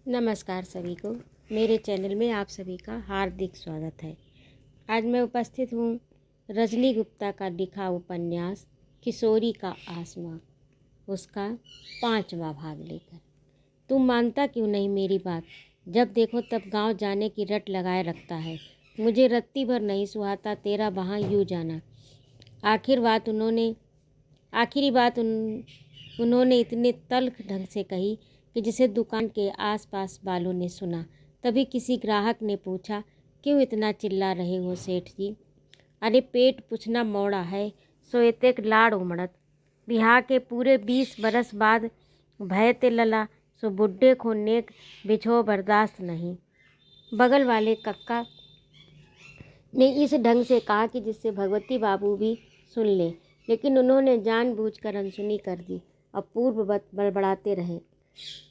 नमस्कार सभी को। मेरे चैनल में आप सभी का हार्दिक स्वागत है। आज मैं उपस्थित हूँ रजनी गुप्ता का लिखा उपन्यास किशोरी का आसमां, उसका 5वां भाग लेकर। तुम मानता क्यों नहीं मेरी बात? जब देखो तब गांव जाने की रट लगाए रखता है। मुझे रत्ती भर नहीं सुहाता तेरा वहाँ यूँ जाना। आखिरी बात उन्होंने इतने तल्ख ढंग से कही कि जिसे दुकान के आसपास वालों ने सुना। तभी किसी ग्राहक ने पूछा, क्यों इतना चिल्ला रहे हो सेठ जी? अरे पेट पूछना मोड़ा है, सो एतेक लाड़ उमड़त। बिहार के पूरे 20 बरस बाद भय ते लला, सो बुड्ढे को नेक बिछो बर्दाश्त नहीं। बगल वाले कक्का ने इस ढंग से कहा कि जिससे भगवती बाबू भी सुन ले, लेकिन उन्होंने जानबूझकर अनसुनी कर दी और पूर्ववत बड़बड़ाते रहे।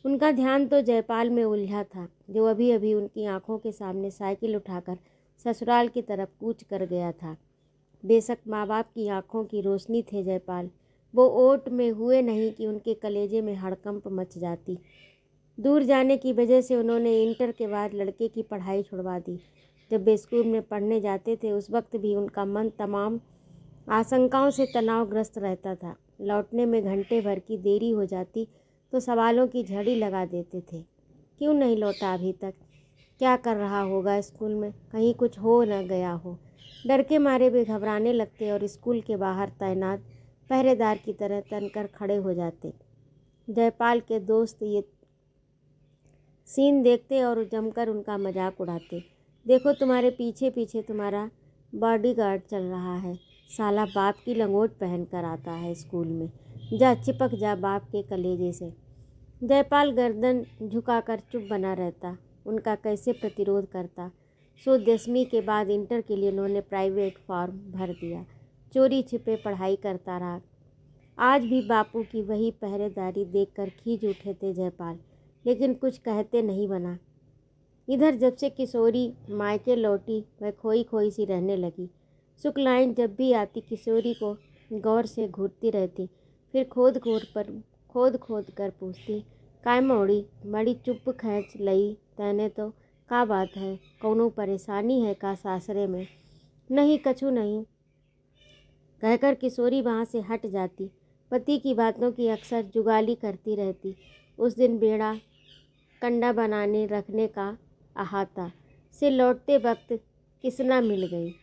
उनका ध्यान तो जयपाल में उलझा था, जो अभी अभी उनकी आंखों के सामने साइकिल उठाकर ससुराल की तरफ कूच कर गया था। बेशक माँ बाप की आंखों की रोशनी थे जयपाल, वो ओट में हुए नहीं कि उनके कलेजे में हड़कंप मच जाती। दूर जाने की वजह से उन्होंने इंटर के बाद लड़के की पढ़ाई छुड़वा दी। जब वे स्कूल में पढ़ने जाते थे उस वक्त भी उनका मन तमाम आशंकाओं से तनावग्रस्त रहता था। लौटने में घंटे भर की देरी हो जाती तो सवालों की झड़ी लगा देते थे। क्यों नहीं लौटा अभी तक? क्या कर रहा होगा स्कूल में? कहीं कुछ हो न गया हो? डर के मारे वे घबराने लगते और स्कूल के बाहर तैनात पहरेदार की तरह तनकर खड़े हो जाते। जयपाल के दोस्त ये सीन देखते और जमकर उनका मजाक उड़ाते। देखो तुम्हारे पीछे पीछे तुम्हारा बॉडीगार्ड चल रहा है, साला बाप की लंगोट पहन कर आता है स्कूल में। जा चिपक जा बाप के कलेजे से। जयपाल गर्दन झुकाकर चुप बना रहता। उनका कैसे प्रतिरोध करता? सो 10वीं के बाद इंटर के लिए उन्होंने प्राइवेट फॉर्म भर दिया। चोरी छिपे पढ़ाई करता रहा। आज भी बापू की वही पहरेदारी देखकर खींच उठे थे जयपाल, लेकिन कुछ कहते नहीं बना। इधर जब से किशोरी मायके लौटी वह खोई खोई सी रहने लगी। शुक्लाइन जब भी आती किशोरी को गौर से घूरती रहती, फिर खोद खोद कर पूछती, काय मौड़ी बड़ी चुप खैच लई तैने तो? का बात है? कौनो परेशानी है का सासरे में? नहीं कछु नहीं, कहकर किशोरी वहाँ से हट जाती। पति की बातों की अक्सर जुगाली करती रहती। उस दिन बेड़ा कंडा बनाने रखने का अहाता से लौटते वक्त किसना मिल गई।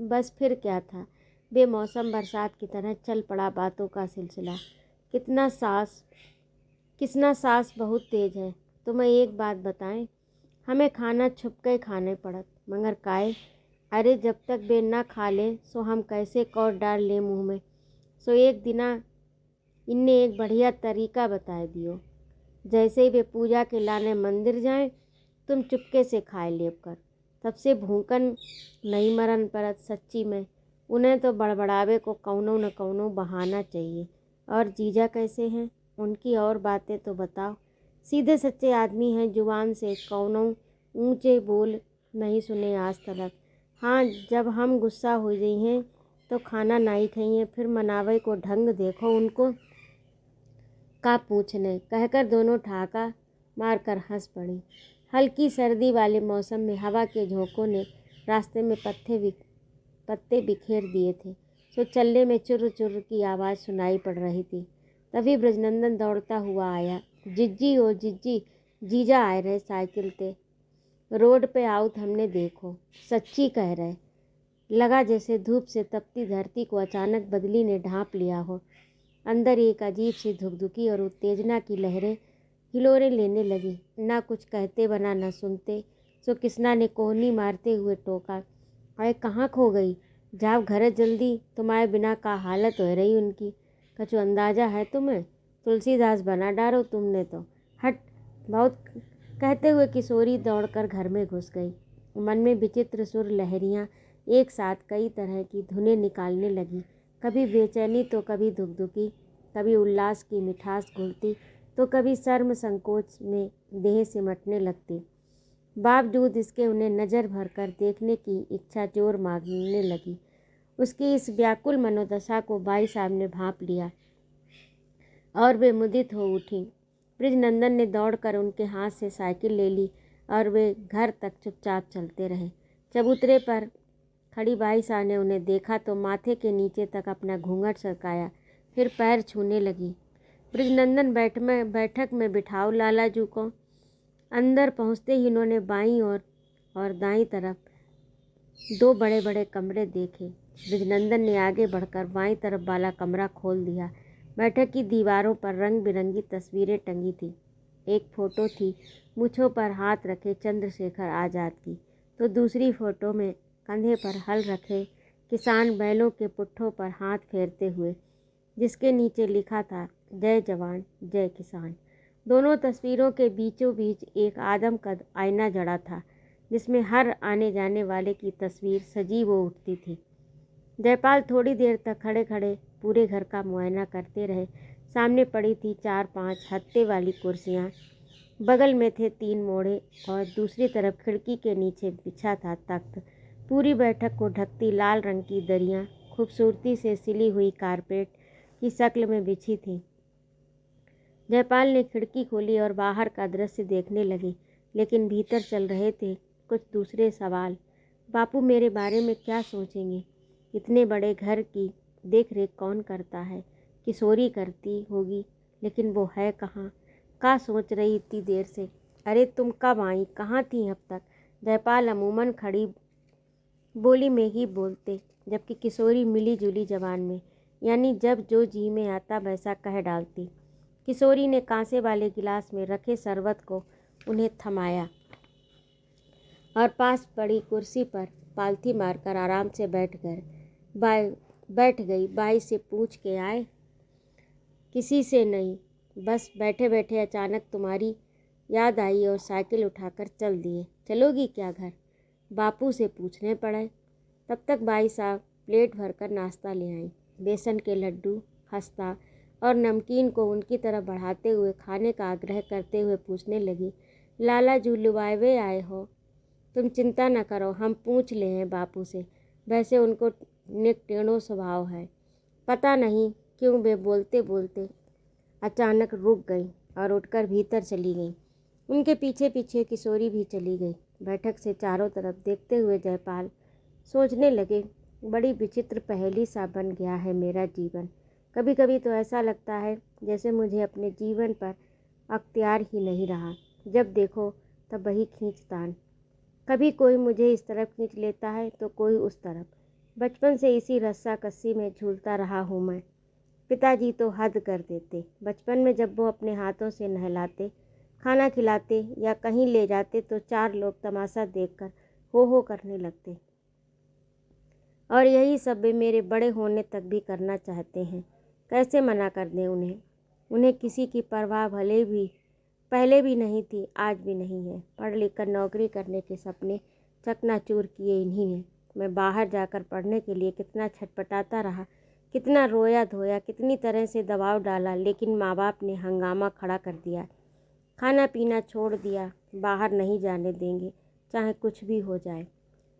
बस फिर क्या था, बेमौसम बरसात की तरह चल पड़ा बातों का सिलसिला। किसना सास बहुत तेज है। तुम्हें एक बात बताएं, हमें खाना छुप के खाने पड़त, मगर काहे? अरे जब तक बे ना खा ले सो हम कैसे कौर डाल ले मुँह में। सो एक दिना इनने एक बढ़िया तरीका बता दियो। जैसे ही वे पूजा के लाने मंदिर जाएं, तुम चुपके से खाए लेप कर। तब से भूखन नहीं मरन परत सच्ची में। उन्हें तो बड़बड़ावे को कौनो न कौनो बहाना चाहिए। और जीजा कैसे हैं? उनकी और बातें तो बताओ। सीधे सच्चे आदमी हैं, जुबान से कौनो ऊंचे बोल नहीं सुने आज तक। हाँ, जब हम गुस्सा हो गई हैं तो खाना नहीं खाइए, फिर मनावे को ढंग देखो उनको का पूछने, कहकर दोनों ठहाका मारकर हंस पड़ी। हल्की सर्दी वाले मौसम में हवा के झोंकों ने रास्ते में पत्ते बिखेर दिए थे, सो चलने में चुर्र चुर्र की आवाज़ सुनाई पड़ रही थी। तभी ब्रजनंदन दौड़ता हुआ आया। जिज्जी ओ जिज्जी, जीजा आए रहे साइकिल ते। रोड पे आउत हमने देखो, सच्ची कह रहे। लगा जैसे धूप से तपती धरती को अचानक बदली ने ढांप लिया हो। अंदर एक अजीब सी धुकधुकी और उत्तेजना की लहरें हिलोरे लेने लगी। ना कुछ कहते बना न सुनते, सो किसना ने कोहनी मारते हुए टोका, अरे कहाँ खो गई? जाओ घर जल्दी, तुम्हारे बिना का हालत हो रही उनकी। कछु अंदाजा है तुम्हें? तुलसीदास बना डालो तुमने तो। हट बहुत, कहते हुए किशोरी दौड़कर घर में घुस गई। मन में विचित्र सुर लहरियाँ एक साथ कई तरह की धुनें निकालने लगी। कभी बेचैनी तो कभी धुकधुकी, कभी उल्लास की मिठास घुलती तो कभी शर्म संकोच में देह सिमटने लगती। बावजूद इसके उन्हें नज़र भर कर देखने की इच्छा जोर मांगने लगी। उसकी इस व्याकुल मनोदशा को भाई साहब ने भांप लिया और वे मुदित हो उठी। बृजनंदन ने दौड़कर उनके हाथ से साइकिल ले ली और वे घर तक चुपचाप चलते रहे। चबूतरे पर खड़ी बाई साहब ने उन्हें देखा तो माथे के नीचे तक अपना घूंघट सरकाया, फिर पैर छूने लगी। बृजनंदन बैठक में बिठाओ लालाजू को। अंदर पहुंचते ही उन्होंने बाईं और दाईं तरफ 2 बड़े बड़े कमरे देखे। बृजनंदन ने आगे बढ़कर बाईं तरफ वाला कमरा खोल दिया। बैठक की दीवारों पर रंग बिरंगी तस्वीरें टंगी थी। एक फ़ोटो थी मूँछों पर हाथ रखे चंद्रशेखर आज़ाद की, तो दूसरी फ़ोटो में कंधे पर हल रखे किसान बैलों के पुट्ठों पर हाथ फेरते हुए, जिसके नीचे लिखा था जय जवान जय किसान। दोनों तस्वीरों के बीचों बीच एक आदमकद आईना जड़ा था, जिसमें हर आने जाने वाले की तस्वीर सजीव हो उठती थी। जयपाल थोड़ी देर तक खड़े खड़े पूरे घर का मुआयना करते रहे। सामने पड़ी थी 4-5 हत्थे वाली कुर्सियाँ, बगल में थे 3 मोड़े और दूसरी तरफ खिड़की के नीचे बिछा था तख्त। पूरी बैठक को ढकती लाल रंग की दरियाँ खूबसूरती से सिली हुई कारपेट की शक्ल में बिछी थी। जयपाल ने खिड़की खोली और बाहर का दृश्य देखने लगे, लेकिन भीतर चल रहे थे कुछ दूसरे सवाल। बापू मेरे बारे में क्या सोचेंगे? इतने बड़े घर की देख रेख कौन करता है? किशोरी करती होगी, लेकिन वो है कहाँ? क्या सोच रही इतनी देर से? अरे तुम कब आई? कहाँ थी अब तक? जयपाल अमूमन खड़ी बोली में ही बोलते, जबकि किशोरी मिली जुली जबान में, यानी जब जो जी में आता वैसा कह डालती। किशोरी ने कांसे वाले गिलास में रखे शरबत को उन्हें थमाया और पास पड़ी कुर्सी पर पालथी मारकर आराम से बैठ गई। बाई से पूछ के आए? किसी से नहीं, बस बैठे बैठे अचानक तुम्हारी याद आई और साइकिल उठाकर चल दिए। चलोगी क्या घर? बापू से पूछने पड़े। तब तक बाई साहब प्लेट भरकर नाश्ता ले आईं। बेसन के लड्डू, खस्ता और नमकीन को उनकी तरफ बढ़ाते हुए खाने का आग्रह करते हुए पूछने लगी, लालाजू लुभाए आए हो? तुम चिंता न करो, हम पूछ ले हैं बापू से। वैसे उनको टेढ़ो स्वभाव है। पता नहीं क्यों वे बोलते बोलते अचानक रुक गई और उठकर भीतर चली गई। उनके पीछे पीछे किशोरी भी चली गई। बैठक से चारों तरफ देखते हुए जयपाल सोचने लगे, बड़ी विचित्र पहेली सा बन गया है मेरा जीवन। कभी कभी तो ऐसा लगता है जैसे मुझे अपने जीवन पर अख्तियार ही नहीं रहा। जब देखो तब वही खींचतान। कभी कोई मुझे इस तरफ खींच लेता है तो कोई उस तरफ। बचपन से इसी रस्सा कस्सी में झूलता रहा हूँ मैं। पिताजी तो हद कर देते। बचपन में जब वो अपने हाथों से नहलाते, खाना खिलाते या कहीं ले जाते तो 4 लोग तमाशा देखकर हो करने लगते, और यही सब वे मेरे बड़े होने तक भी करना चाहते हैं। कैसे मना कर दें उन्हें? उन्हें किसी की परवाह पहले भी नहीं थी, आज भी नहीं है। पढ़ लिख कर नौकरी करने के सपने चकनाचूर किए इन्हीं ने। मैं बाहर जाकर पढ़ने के लिए कितना छटपटाता रहा, कितना रोया धोया, कितनी तरह से दबाव डाला, लेकिन माँ बाप ने हंगामा खड़ा कर दिया। खाना पीना छोड़ दिया, बाहर नहीं जाने देंगे, चाहे कुछ भी हो जाए।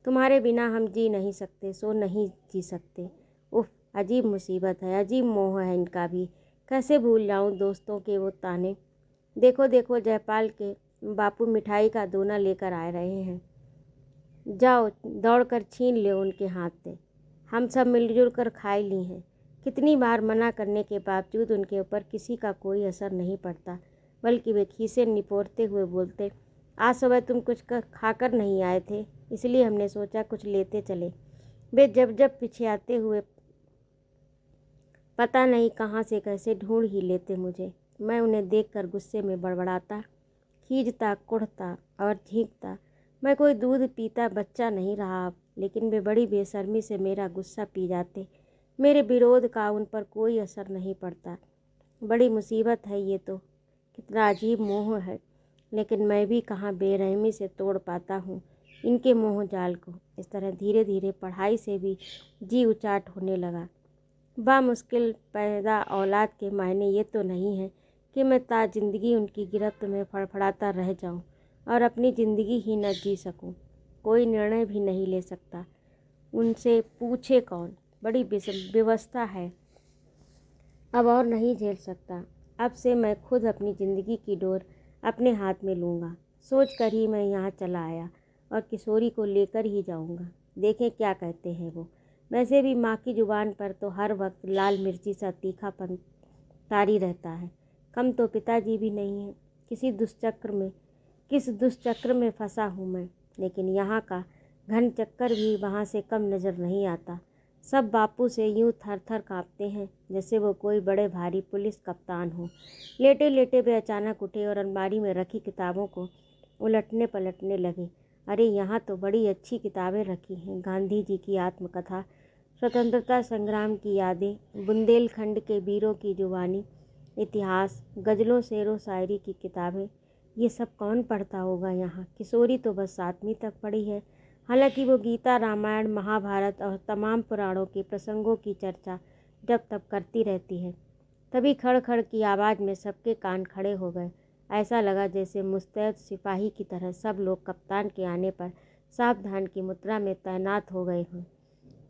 तुम्हारे बिना हम जी नहीं सकते, सो नहीं जी सकते। उफ, अजीब मुसीबत है, अजीब मोह है इनका भी। कैसे भूल जाऊं दोस्तों के वो ताने। देखो देखो, जयपाल के बापू मिठाई का दोना लेकर आ रहे हैं। जाओ दौड़कर छीन लो उनके हाथ से। हम सब मिलजुल कर खाई ली हैं। कितनी बार मना करने के बावजूद उनके ऊपर किसी का कोई असर नहीं पड़ता, बल्कि वे खीसे निपोरते हुए बोलते, आज सुबह तुम कुछ खाकर नहीं आए थे, इसलिए हमने सोचा कुछ लेते चले। वे जब जब पीछे आते हुए पता नहीं कहाँ से कैसे ढूंढ ही लेते मुझे। मैं उन्हें देखकर गुस्से में बड़बड़ाता, खींचता, कुढ़ता और झींकता। मैं कोई दूध पीता बच्चा नहीं रहा अब, लेकिन वे बड़ी बेशर्मी से मेरा गुस्सा पी जाते। मेरे विरोध का उन पर कोई असर नहीं पड़ता। बड़ी मुसीबत है ये तो। कितना अजीब मोह है, लेकिन मैं भी कहाँ बेरहमी से तोड़ पाता हूँ इनके मोह जाल को। इस तरह धीरे धीरे पढ़ाई से भी जी उचाट होने लगा। बामुश्किल पैदा औलाद के मायने ये तो नहीं है कि मैं ता जिंदगी उनकी गिरफ्त में फड़फड़ाता रह जाऊं और अपनी ज़िंदगी ही न जी सकूं। कोई निर्णय भी नहीं ले सकता, उनसे पूछे कौन। बड़ी व्यवस्था है, अब और नहीं झेल सकता। अब से मैं खुद अपनी ज़िंदगी की डोर अपने हाथ में लूँगा। सोच कर ही मैं यहाँ चला आया और किशोरी को लेकर ही जाऊँगा। देखें क्या कहते हैं वो। वैसे भी माँ की ज़ुबान पर तो हर वक्त लाल मिर्ची सा तीखापन तारी रहता है। कम तो पिताजी भी नहीं है। किस दुष्चक्र में फंसा हूँ मैं। लेकिन यहाँ का घन चक्कर भी वहाँ से कम नज़र नहीं आता। सब बापू से यूं थर थर काँपते हैं जैसे वो कोई बड़े भारी पुलिस कप्तान हो। लेटे लेटे वे अचानक उठे और अलमारी में रखी किताबों को उलटने पलटने लगे। अरे यहाँ तो बड़ी अच्छी किताबें रखी हैं। गांधी जी की आत्मकथा, स्वतंत्रता संग्राम की यादें, बुंदेलखंड के वीरों की जुबानी, इतिहास, गज़लों, शेरो शायरी की किताबें। ये सब कौन पढ़ता होगा यहाँ। किशोरी तो बस 7वीं तक पढ़ी है। हालांकि वो गीता, रामायण, महाभारत और तमाम पुराणों के प्रसंगों की चर्चा जब तब करती रहती है। तभी खड़ खड़ की आवाज़ में सबके कान खड़े हो गए। ऐसा लगा जैसे मुस्तैद सिपाही की तरह सब लोग कप्तान के आने पर सावधान की मुद्रा में तैनात हो गए हों।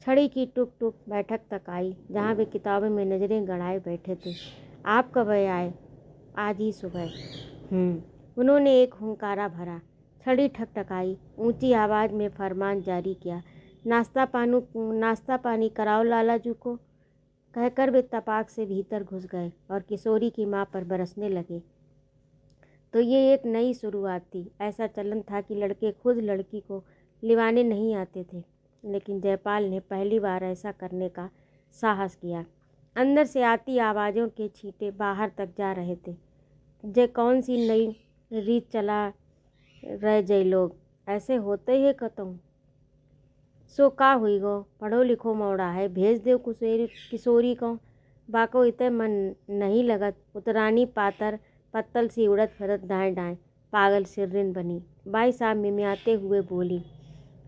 छड़ी की टुक टुक बैठक तक आई जहाँ वे किताबों में नज़रें गड़ाए बैठे थे। आप कब आए? आज ही सुबह। उन्होंने एक हुंकारा भरा। छड़ी ठकठकाई। ऊंची आवाज़ में फरमान जारी किया, नाश्ता पानी कराओ लालाजू को। कहकर वे तपाक से भीतर घुस गए और किशोरी की माँ पर बरसने लगे। तो ये एक नई शुरुआत थी। ऐसा चलन था कि लड़के खुद लड़की को लिवाने नहीं आते थे, लेकिन जयपाल ने पहली बार ऐसा करने का साहस किया। अंदर से आती आवाज़ों के छींटे बाहर तक जा रहे थे। जे कौन सी नई रीत चला रह जय लोग, ऐसे होते ही कतऊ। सो का हुई गो, पढ़ो लिखो मौड़ा है, भेज दो किशोरी को। बाको इतने मन नहीं लगत। उतरानी पातर पत्तल सी उड़त फिरत दाएं दाएं पागल सिर्रिन बनी। बाई साहब मिमियाते हुए बोली,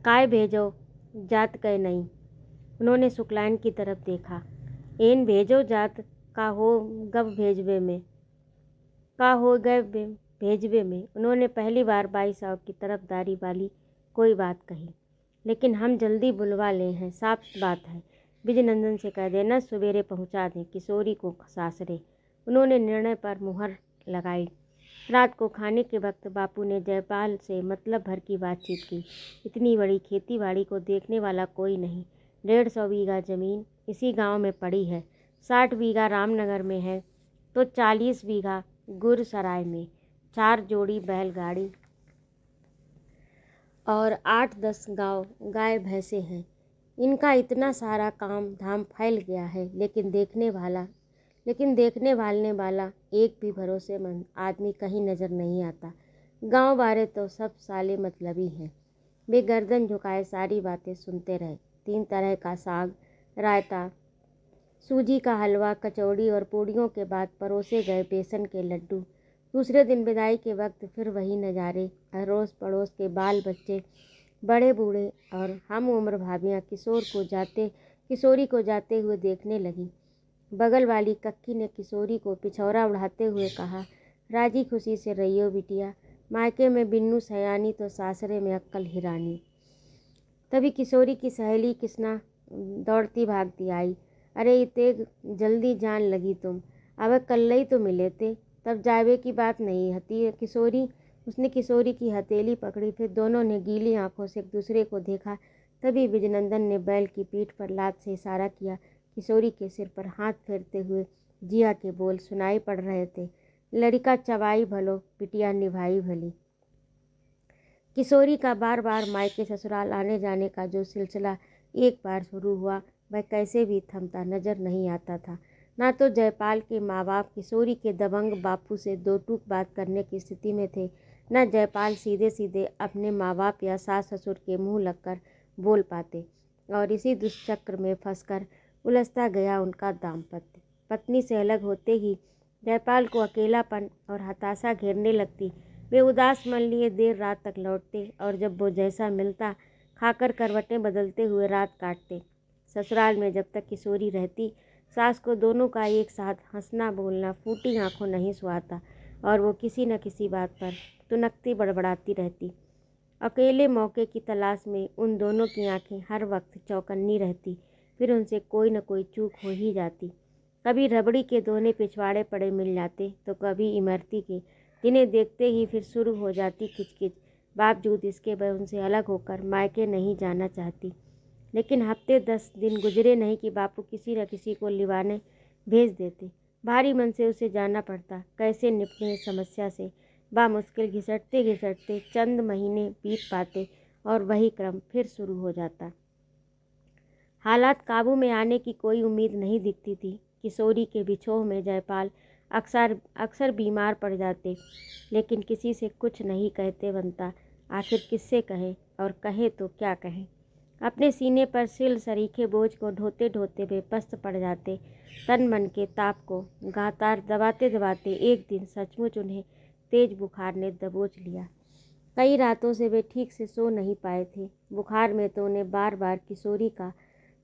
काय भेजो जात कह नहीं। उन्होंने शुक्लायन की तरफ देखा। एन भेजो जात का हो गब भेजवे में, का हो गए भेजवे में। उन्होंने पहली बार बाई साहब की तरफदारी वाली कोई बात कही। लेकिन हम जल्दी बुलवा ले हैं, साफ बात है। विजयनंदन से कह देना सवेरे पहुंचा दें किशोरी को सासरे। उन्होंने निर्णय पर मुहर लगाई। रात को खाने के वक्त बापू ने जयपाल से मतलब भर की बातचीत की। इतनी बड़ी खेती बाड़ी को देखने वाला कोई नहीं। 150 बीघा ज़मीन इसी गांव में पड़ी है। 60 बीघा रामनगर में है तो 40 बीघा गुरसराय में। 4 जोड़ी बैलगाड़ी और 8-10 गाय भैंसे हैं। इनका इतना सारा काम धाम फैल गया है, लेकिन देखने भालने वाला एक भी भरोसेमंद आदमी कहीं नज़र नहीं आता। गांव वाले तो सब साले मतलबी हैं। वे गर्दन झुकाए सारी बातें सुनते रहे। 3 तरह का साग, रायता, सूजी का हलवा, कचौड़ी और पूड़ियों के बाद परोसे गए बेसन के लड्डू। दूसरे दिन विदाई के वक्त फिर वही नज़ारे। अड़ोस पड़ोस के बाल बच्चे, बड़े बूढ़े और हम उम्र भाभियाँ किशोरी को जाते हुए देखने लगी। बगल वाली कक्की ने किशोरी को पिछौरा उड़ाते हुए कहा, राजी खुशी से रहियो बिटिया, मायके में बिन्नू सयानी तो सासरे में अक्कल हिरानी। तभी किशोरी की सहेली किसना दौड़ती भागती आई। अरे इतने जल्दी जान लगी तुम, अब कल ही तो मिले थे, तब जावे की बात नहीं हती किशोरी। उसने किशोरी की हथेली पकड़ी। फिर दोनों ने गीली आंखों से एक दूसरे को देखा। तभी विजयनंदन ने बैल की पीठ पर लात से इशारा किया। किशोरी के सिर पर हाथ फेरते हुए जिया के बोल सुनाई पड़ रहे थे, लड़का चबाई भलो, पिटिया निभाई भली। किशोरी का बार बार मायके ससुराल आने जाने का जो सिलसिला एक बार शुरू हुआ, वह कैसे भी थमता नजर नहीं आता था। ना तो जयपाल के माँ बाप किशोरी के दबंग बापू से दो टूक बात करने की स्थिति में थे, न जयपाल सीधे सीधे अपने माँ बाप या सास ससुर के मुंह लगकर बोल पाते। और इसी दुष्चक्र में फंसकर उलझता गया उनका दाम्पत्य। पत्नी से अलग होते ही जयपाल को अकेलापन और हताशा घेरने लगती। वे उदास मन लिए देर रात तक लौटते और जब वो जैसा मिलता खाकर करवटें बदलते हुए रात काटते। ससुराल में जब तक किशोरी रहती, सास को दोनों का एक साथ हंसना बोलना फूटी आंखों नहीं सुहाता और वो किसी न किसी बात पर तुनकती बड़बड़ाती रहती। अकेले मौके की तलाश में उन दोनों की आंखें हर वक्त चौकन्नी रहती। फिर उनसे कोई न कोई चूक हो ही जाती। कभी रबड़ी के दोने पिछवाड़े पड़े मिल जाते तो कभी इमरती के, जिन्हें देखते ही फिर शुरू हो जाती किचकिच। बावजूद इसके वह उनसे अलग होकर मायके नहीं जाना चाहती। लेकिन हफ्ते 10 दिन गुजरे नहीं कि बापू किसी न किसी को लिवाने भेज देते। भारी मन से उसे जाना पड़ता। कैसे निपटे इस समस्या से बामुश्किल घिसटते घिसटते चंद महीने बीत पाते और वही क्रम फिर शुरू हो जाता। हालात काबू में आने की कोई उम्मीद नहीं दिखती थी। किशोरी के बिछोह में जयपाल अक्सर अक्सर बीमार पड़ जाते, लेकिन किसी से कुछ नहीं कहते बनता। आखिर किससे कहे, और कहे तो क्या कहें। अपने सीने पर सिल सरीखे बोझ को ढोते ढोते वे पस्त पड़ जाते। तन मन के ताप को गातार दबाते दबाते एक दिन सचमुच उन्हें तेज बुखार ने दबोच लिया। कई रातों से वे ठीक से सो नहीं पाए थे। बुखार में तो उन्हें बार बार किशोरी का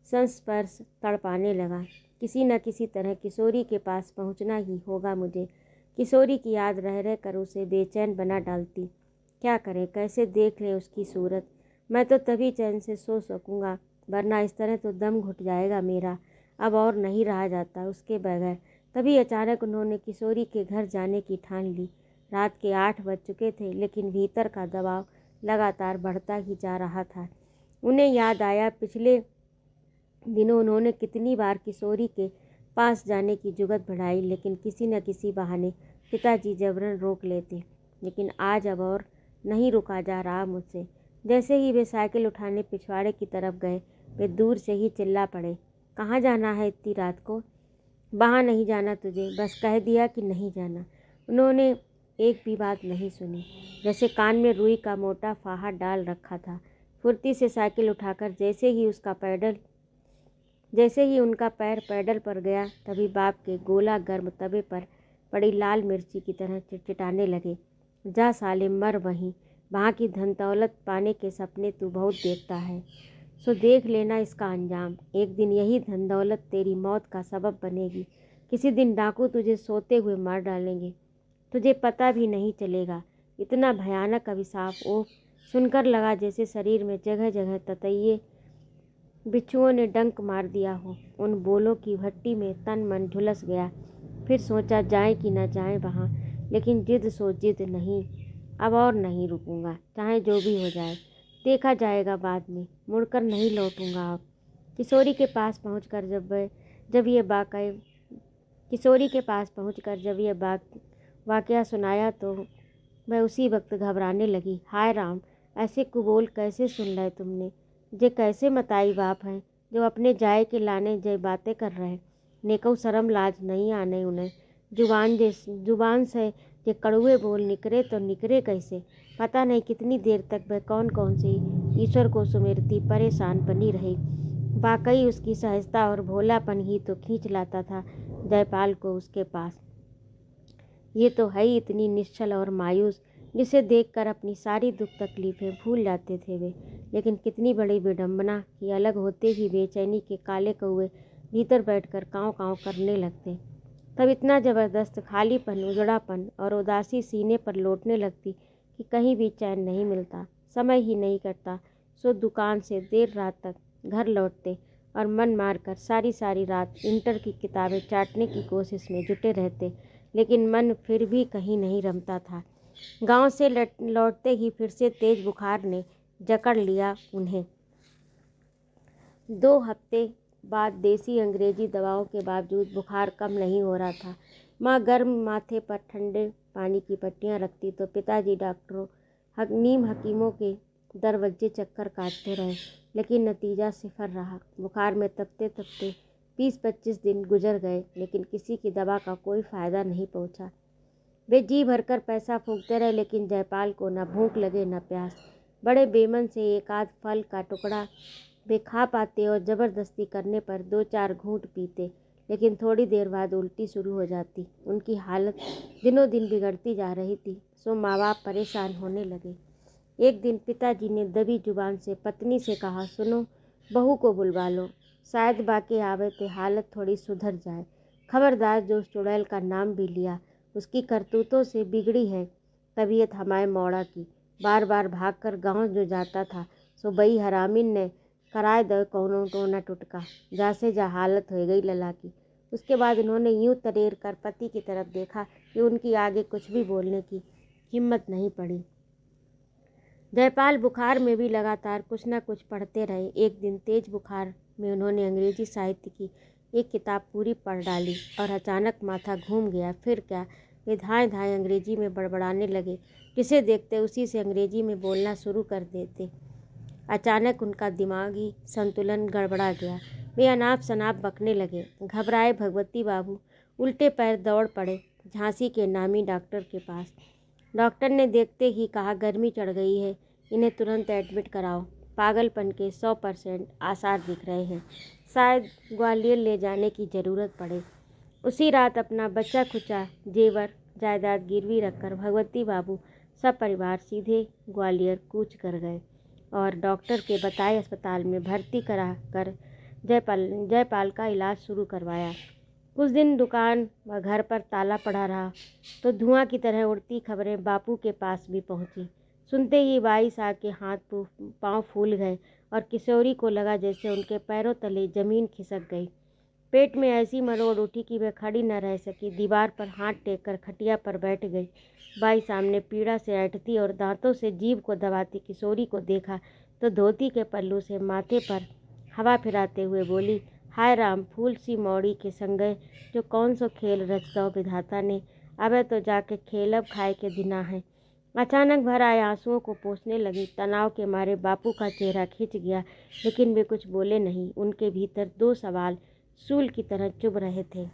संस्पर्श तड़पाने लगा। किसी न किसी तरह किशोरी के पास पहुंचना ही होगा मुझे। किशोरी की याद रह रह कर उसे बेचैन बना डालती। क्या करें, कैसे देख लें उसकी सूरत। मैं तो तभी चैन से सो सकूंगा, वरना इस तरह तो दम घुट जाएगा मेरा। अब और नहीं रहा जाता उसके बगैर। तभी अचानक उन्होंने किशोरी के घर जाने की ठान ली। रात के 8 बज चुके थे, लेकिन भीतर का दबाव लगातार बढ़ता ही जा रहा था। उन्हें याद आया पिछले दिनों उन्होंने कितनी बार किशोरी के पास जाने की जुगत बढ़ाई, लेकिन किसी न किसी बहाने पिताजी जबरन रोक लेते। लेकिन आज अब और नहीं रुका जा रहा मुझसे। जैसे ही वे साइकिल उठाने पिछवाड़े की तरफ गए, वे दूर से ही चिल्ला पड़े, कहाँ जाना है इतनी रात को? वहाँ नहीं जाना तुझे, बस कह दिया कि नहीं जाना। उन्होंने एक भी बात नहीं सुनी, जैसे कान में रुई का मोटा फाहा डाल रखा था। फुर्ती से साइकिल उठाकर जैसे ही उनका पैर पैडल पर गया, तभी बाप के गोला गर्म तवे पर पड़ी लाल मिर्ची की तरह चिटचिटाने लगे। जा साले मर वहीं, वहाँ की धन दौलत पाने के सपने तू बहुत देखता है, सो देख लेना इसका अंजाम। एक दिन यही धन दौलत तेरी मौत का सबब बनेगी। किसी दिन डाकू तुझे सोते हुए मार डालेंगे, तुझे पता भी नहीं चलेगा। इतना भयानक अभिशाप ओह सुनकर लगा जैसे शरीर में जगह जगह ततैये बिच्छुओं ने डंक मार दिया हो। उन बोलों की भट्टी में तन मन झुलस गया। फिर सोचा जाए कि न जाए वहाँ, लेकिन जिद सो जिद नहीं। अब और नहीं रुकूंगा, चाहे जो भी हो जाए, देखा जाएगा बाद में, मुड़कर नहीं लौटूंगा अब। किशोरी के पास पहुंचकर जब ये वाकया सुनाया तो मैं उसी वक्त घबराने लगी। हाय राम, ऐसे कुबोल कैसे सुन लाए तुमने? जे कैसे मताई बाप हैं जो अपने जाए के लाने जय बातें कर रहे। नेकऊ शर्म लाज नहीं आने उन्हें। जुबान से जे कड़ुए बोल निकरे तो निकरे कैसे? पता नहीं कितनी देर तक वह कौन कौन सी ईश्वर को सुमिरती परेशान बनी रही। वाकई उसकी सहजता और भोलापन ही तो खींच लाता था जयपाल को उसके पास। ये तो है ही इतनी निश्चल और मायूस, जिसे देखकर अपनी सारी दुख तकलीफें भूल जाते थे वे। लेकिन कितनी बड़ी विडंबना कि अलग होते ही बेचैनी के काले कौए भीतर बैठकर काँव काँव करने लगते। तब इतना ज़बरदस्त खालीपन, उजड़ापन और उदासी सीने पर लौटने लगती कि कहीं भी चैन नहीं मिलता, समय ही नहीं कटता। सो दुकान से देर रात तक घर लौटते और मन मारकर सारी सारी रात इंटर की किताबें चाटने की कोशिश में जुटे रहते, लेकिन मन फिर भी कहीं नहीं रमता था। गांव से लौटते ही फिर से तेज बुखार ने जकड़ लिया उन्हें। 2 हफ्ते बाद देसी अंग्रेजी दवाओं के बावजूद बुखार कम नहीं हो रहा था। माँ गर्म माथे पर ठंडे पानी की पट्टियाँ रखती तो पिताजी डॉक्टरों नीम हकीमों के दरवाजे चक्कर काटते रहे, लेकिन नतीजा सिफर रहा। बुखार में तपते तपते 20-25 दिन गुजर गए, लेकिन किसी की दवा का कोई फ़ायदा नहीं पहुँचा। वे जी भरकर पैसा फूंकते रहे, लेकिन जयपाल को न भूख लगे न प्यास। बड़े बेमन से एक आध फल का टुकड़ा वे खा पाते और ज़बरदस्ती करने पर 2-4 घूंट पीते, लेकिन थोड़ी देर बाद उल्टी शुरू हो जाती। उनकी हालत दिनों दिन बिगड़ती जा रही थी, सो माँ बाप परेशान होने लगे। एक दिन पिताजी ने दबी जुबान से पत्नी से कहा, सुनो, बहू को बुलवा लो, शायद बाके आवे ते हालत थोड़ी सुधर जाए। खबरदार जो उस चुड़ैल का नाम भी लिया, उसकी करतूतों से बिगड़ी है तबीयत हमारे मौड़ा की। बार बार भागकर गांव जो जाता था, सो बई हरामिन ने कराए दो कौनो टोना टुटका। जा से जा हालत हो गई लला की। उसके बाद उन्होंने यूं तरेर कर पति की तरफ देखा कि उनकी आगे कुछ भी बोलने की हिम्मत नहीं पड़ी। जयपाल बुखार में भी लगातार कुछ न कुछ पढ़ते रहे। एक दिन तेज बुखार में उन्होंने अंग्रेजी साहित्य की एक किताब पूरी पढ़ डाली और अचानक माथा घूम गया। फिर क्या, वे धाएं धाएं अंग्रेजी में बड़बड़ाने लगे। जिसे देखते उसी से अंग्रेजी में बोलना शुरू कर देते। अचानक उनका दिमागी संतुलन गड़बड़ा गया। वे अनाप शनाप बकने लगे। घबराए भगवती बाबू उल्टे पैर दौड़ पड़े झांसी के नामी डॉक्टर के पास। डॉक्टर ने देखते ही कहा, गर्मी चढ़ गई है, इन्हें तुरंत एडमिट कराओ। पागलपन के 100% आसार दिख रहे हैं, शायद ग्वालियर ले जाने की ज़रूरत पड़े। उसी रात अपना बचा खुचा जेवर जायदाद गिरवी रखकर भगवती बाबू सब परिवार सीधे ग्वालियर कूच कर गए और डॉक्टर के बताए अस्पताल में भर्ती करा कर जयपाल का इलाज शुरू करवाया। कुछ दिन दुकान व घर पर ताला पड़ा रहा तो धुआं की तरह उड़ती खबरें बापू के पास भी पहुंची। सुनते ही बाई साहब के हाथ पांव फूल गए और किशोरी को लगा जैसे उनके पैरों तले जमीन खिसक गई। पेट में ऐसी मरोड़ उठी कि वह खड़ी न रह सकी। दीवार पर हाथ टेक कर खटिया पर बैठ गई। बाई सामने पीड़ा से ऐंठती और दांतों से जीभ को दबाती किशोरी को देखा तो धोती के पल्लू से माथे पर हवा फिराते हुए बोली, हाय राम, फूल सी मौड़ी के संगे जो कौन सो खेल रच दो विधाता ने, अबे तो जाके खेलब खाए के दिना है। अचानक भर आए आंसुओं को पोंछने लगी। तनाव के मारे बापू का चेहरा खिंच गया, लेकिन वे कुछ बोले नहीं। उनके भीतर 2 सवाल सूल की तरह चुभ रहे थे।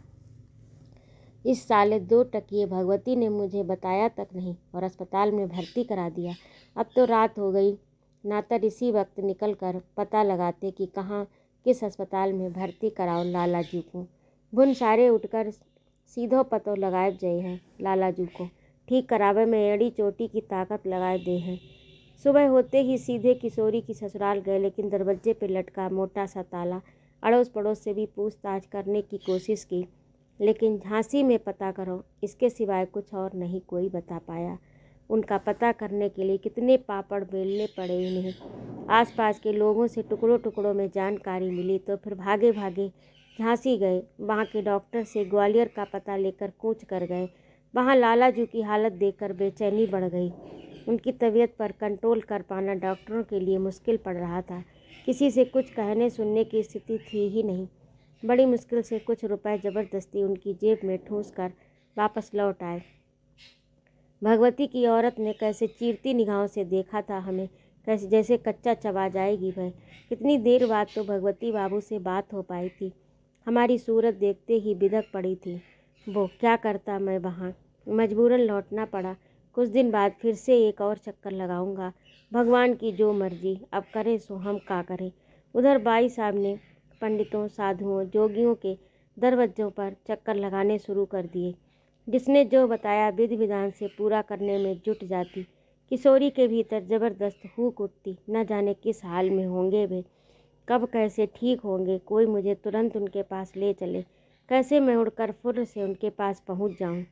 इस साले 2 टकिए भगवती ने मुझे बताया तक नहीं और अस्पताल में भर्ती करा दिया। अब तो रात हो गई, नातर इसी वक्त निकल कर पता लगाते कि कहाँ किस अस्पताल में भर्ती कराओ लालाजू को। बुन सारे उठकर सीधो पतो लगाए गए हैं लालाजू को, ठीक करावे में एड़ी चोटी की ताकत लगाए दे हैं। सुबह होते ही सीधे किशोरी की ससुराल गए, लेकिन दरवाजे पे लटका मोटा सा ताला। अड़ोस पड़ोस से भी पूछताछ करने की कोशिश की, लेकिन झांसी में पता करो, इसके सिवाय कुछ और नहीं कोई बता पाया। उनका पता करने के लिए कितने पापड़ बेलने पड़े उन्हें। आसपास के लोगों से टुकड़ों टुकड़ों में जानकारी मिली तो फिर भागे भागे झांसी गए। वहाँ के डॉक्टर से ग्वालियर का पता लेकर कूच कर गए। वहाँ लालाजू की हालत देखकर बेचैनी बढ़ गई। उनकी तबीयत पर कंट्रोल कर पाना डॉक्टरों के लिए मुश्किल पड़ रहा था। किसी से कुछ कहने सुनने की स्थिति थी ही नहीं। बड़ी मुश्किल से कुछ रुपए ज़बरदस्ती उनकी जेब में ठूंस कर वापस लौट आए। भगवती की औरत ने कैसे चीरती निगाहों से देखा था हमें, कैसे जैसे कच्चा चबा जाएगी वह। कितनी देर बाद तो भगवती बाबू से बात हो पाई थी। हमारी सूरत देखते ही बिदक पड़ी थी। वो क्या करता, मैं वहाँ मजबूरन लौटना पड़ा। कुछ दिन बाद फिर से एक और चक्कर लगाऊंगा। भगवान की जो मर्जी, अब करे सो हम का करें। उधर बाई साहब ने पंडितों, साधुओं, जोगियों के दरवाजों पर चक्कर लगाने शुरू कर दिए। जिसने जो बताया विधि विधान से पूरा करने में जुट जाती। किशोरी के भीतर ज़बरदस्त हूक उठती, न जाने किस हाल में होंगे वे, कब कैसे ठीक होंगे। कोई मुझे तुरंत उनके पास ले चले। कैसे मैं उड़कर फुर्र से उनके पास पहुंच जाऊं।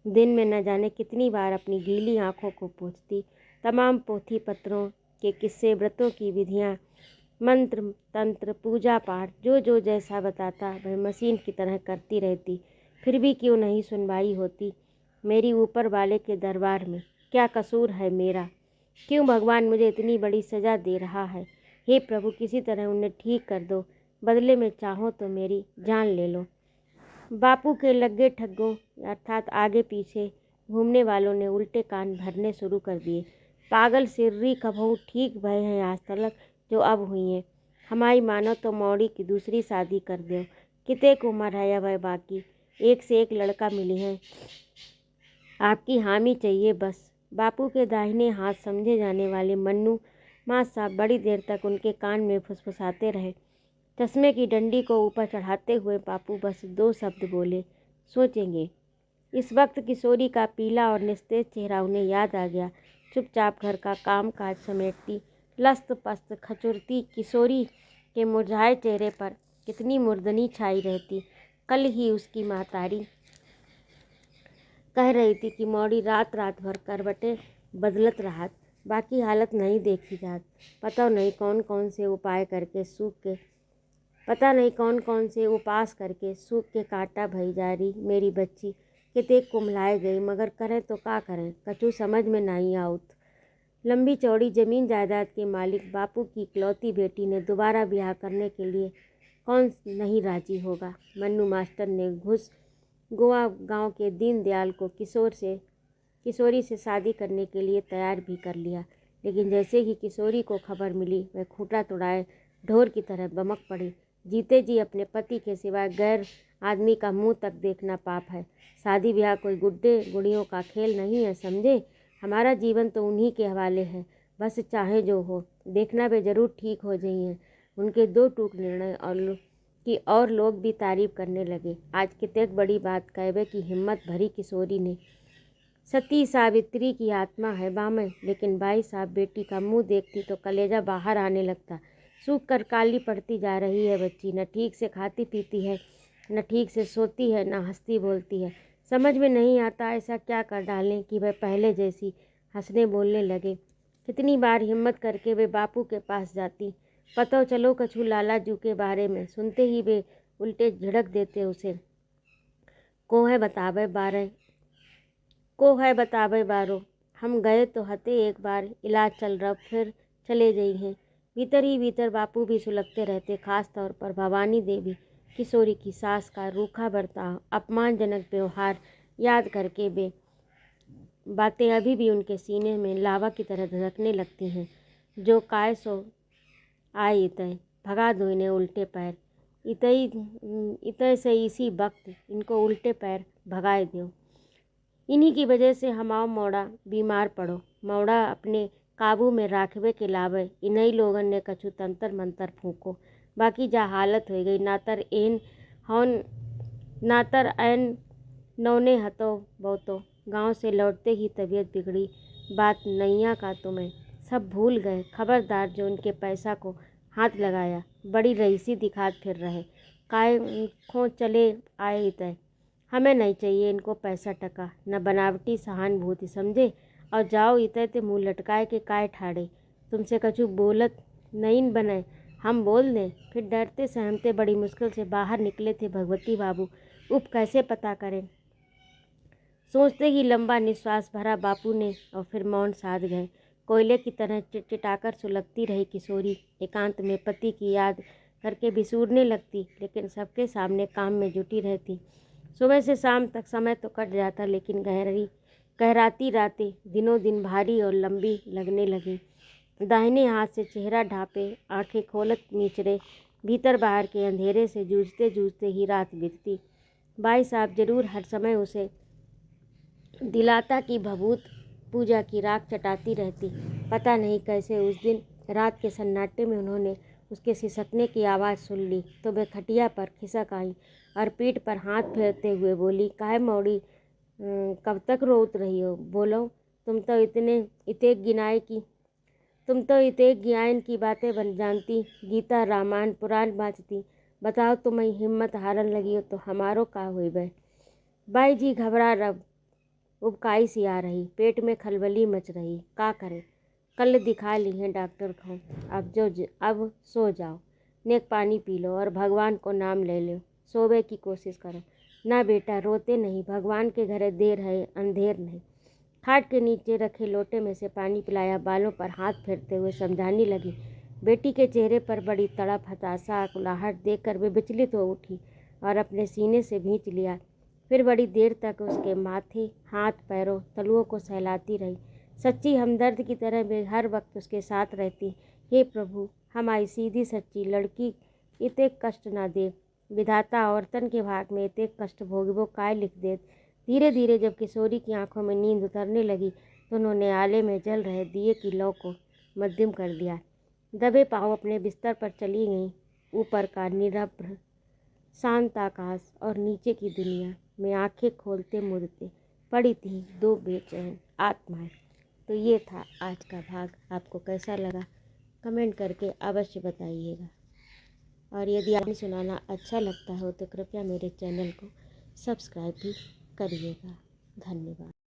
दिन में न जाने कितनी बार अपनी गीली आंखों को पोंछती। तमाम पोथी पत्रों के किस्से, व्रतों की विधियाँ, मंत्र तंत्र, पूजा पाठ, जो जैसा बताता वह मशीन की तरह करती रहती। फिर भी क्यों नहीं सुनवाई होती मेरी ऊपर वाले के दरबार में। क्या कसूर है मेरा? क्यों भगवान मुझे इतनी बड़ी सज़ा दे रहा है? हे प्रभु, किसी तरह उन्हें ठीक कर दो, बदले में चाहो तो मेरी जान ले लो। बापू के लग्गे ठग्गों अर्थात आगे पीछे घूमने वालों ने उल्टे कान भरने शुरू कर दिए। पागल सिर्री कभू ठीक भय हैं आज तलक जो अब हुई हैं। हमारी मानो तो मौड़ी की दूसरी शादी कर दो। किते को मराया वह बाकी, एक से एक लड़का मिली है, आपकी हामी चाहिए बस। बापू के दाहिने हाथ समझे जाने वाले मन्नू माँ साहब बड़ी देर तक उनके कान में फुसफुसाते रहे। चश्मे की डंडी को ऊपर चढ़ाते हुए बापू बस 2 शब्द बोले, सोचेंगे। इस वक्त किशोरी का पीला और निस्तेज चेहरा उन्हें याद आ गया। चुपचाप घर का काम काज समेटती, लस्त पस्त खचुरती किशोरी के मुरझाए चेहरे पर कितनी मुर्दनी छाई रहती। कल ही उसकी महतारी कह रही थी कि मौड़ी रात रात भर करवटें बदलत रहत, बाकी हालत नहीं देखी जात। पता नहीं कौन कौन से उपाय करके सूख के पता नहीं कौन कौन से उपास करके सूख के कांटा भई जा रही मेरी बच्ची कितेक कुम्हलाए गई, मगर करें तो का करें, कछु समझ में नहीं आउत। लंबी चौड़ी जमीन जायदाद के मालिक बापू की इकलौती बेटी ने दोबारा ब्याह करने के लिए कौन नहीं राजी होगा। मन्नू मास्टर ने घुस गोवा गांव के दीनदयाल को किशोरी से शादी करने के लिए तैयार भी कर लिया, लेकिन जैसे ही किशोरी को खबर मिली वह खूंटा तुड़ाए ढोर की तरह बमक पड़ी। जीते जी अपने पति के सिवाय गैर आदमी का मुंह तक देखना पाप है। शादी ब्याह कोई गुड्डे गुड़ियों का खेल नहीं है, समझे। हमारा जीवन तो उन्हीं के हवाले है, बस चाहे जो हो। देखना वे जरूर ठीक हो जाइए। उनके दो टूक निर्णय और लोग भी तारीफ करने लगे। आज कितने बड़ी बात कहवे की हिम्मत भरी किशोरी ने। सती सावित्री की आत्मा है बामें, लेकिन भाई साहब बेटी का मुंह देखती तो कलेजा बाहर आने लगता। सूख कर काली पड़ती जा रही है बच्ची, न ठीक से खाती पीती है, न ठीक से सोती है, न हंसती बोलती है। समझ में नहीं आता ऐसा क्या कर डालें कि वह पहले जैसी हंसने बोलने लगे। कितनी बार हिम्मत करके वे बापू के पास जाती, पतो चलो कछु लाला जू के बारे में। सुनते ही वे उल्टे झिड़क देते उसे। को है बतावे बारो, हम गए तो हते एक बार, इलाज चल रहा फिर चले गई हैं। भीतर ही भीतर बापू भी सुलगते रहते, खास तौर पर भवानी देवी किशोरी की सास का रूखा बर्ताव, अपमानजनक व्यवहार याद करके वे बातें अभी भी उनके सीने में लावा की तरह धधकने लगती हैं। जो काय सो आए इतय, भगा दो इन्हें उल्टे पैर। इतय से इसी वक्त इनको उल्टे पैर भगाए दो। इन्हीं की वजह से हमाओ मौड़ा बीमार पड़ो। मौड़ा अपने काबू में राखवे के लावे इन्हीं लोगन ने कछु तंतर मंतर फूको। बाकी जा हालत हो गई, नातर ऐन नौने हतो बहुतो। गांव से लौटते ही तबीयत बिगड़ी, बात नैया का तुम्हें सब भूल गए। खबरदार जो उनके पैसा को हाथ लगाया, बड़ी रईसी दिखात फिर रहे। काय खो चले आए इतय, हमें नहीं चाहिए इनको पैसा टका, न बनावटी सहानुभूति, समझे। और जाओ इतय ते मुँह लटकाए के काय ठाड़े, तुमसे कछु बोलत नहीं बने, हम बोल दें। फिर डरते सहमते बड़ी मुश्किल से बाहर निकले थे भगवती बाबू। उप कैसे पता करें, सोचते ही लंबा निश्वास भरा बापू ने और फिर मौन साध गए। कोयले की तरह चिटचिटाकर सुलगती रही किशोरी एकांत में पति की याद करके बिसूरने लगती, लेकिन सबके सामने काम में जुटी रहती। सुबह से शाम तक समय तो कट जाता, लेकिन गहराती रातें दिनों दिन भारी और लंबी लगने लगी। दाहिने हाथ से चेहरा ढांपे, आंखें खोलत नीचरे, भीतर बाहर के अंधेरे से जूझते जूझते ही रात बीतती। भाई साहब जरूर हर समय उसे दिलाता कि भभूत पूजा की राख चटाती रहती। पता नहीं कैसे उस दिन रात के सन्नाटे में उन्होंने उसके सिसकने की आवाज़ सुन ली तो वह खटिया पर खिसक आई और पीठ पर हाथ फेरते हुए बोली, काहे मौड़ी कब तक रोत रही हो, बोलो। तुम तो इतेक ज्ञान की बातें बन जानती, गीता रामायण पुराण बाँचती। बताओ तुम्हें हिम्मत हारन लगी हो तो हमारो का हुई बे। बाई जी घबरा रब उबकाई सी आ रही, पेट में खलबली मच रही, का करे। कल दिखा ली हैं डॉक्टर को, अब सो जाओ, नेक पानी पी लो और भगवान को नाम ले लो, सोवे की कोशिश करो। ना बेटा रोते नहीं, भगवान के घरे देर है अंधेर नहीं। खाट के नीचे रखे लोटे में से पानी पिलाया, बालों पर हाथ फेरते हुए समझाने लगी। बेटी के चेहरे पर बड़ी तड़प, हताशा, आकुलाहट देखकर वे विचलित हो उठी और अपने सीने से भींच लिया। फिर बड़ी देर तक उसके माथे, हाथ, पैरों, तलुओं को सहलाती रही। सच्ची हमदर्द की तरह वे हर वक्त उसके साथ रहती। हे प्रभु, हमारी सीधी सच्ची लड़की इतने कष्ट ना दे। विधाता औरतन के भाग में इतने कष्ट भोगवो काय लिख दे। धीरे धीरे जब किशोरी की आंखों में नींद उतरने लगी तो उन्होंने आले में जल रहे दिए की लौ को मध्यम कर दिया। दबे पाँव अपने बिस्तर पर चली गईं। ऊपर का निरभ्र शांत आकाश और नीचे की दुनिया में आंखें खोलते मुड़ते पड़ी थी दो बेचैन आत्माएं। तो ये था आज का भाग। आपको कैसा लगा कमेंट करके अवश्य बताइएगा, और यदि आपने सुनाना अच्छा लगता हो तो कृपया मेरे चैनल को सब्सक्राइब भी करिएगा। धन्यवाद।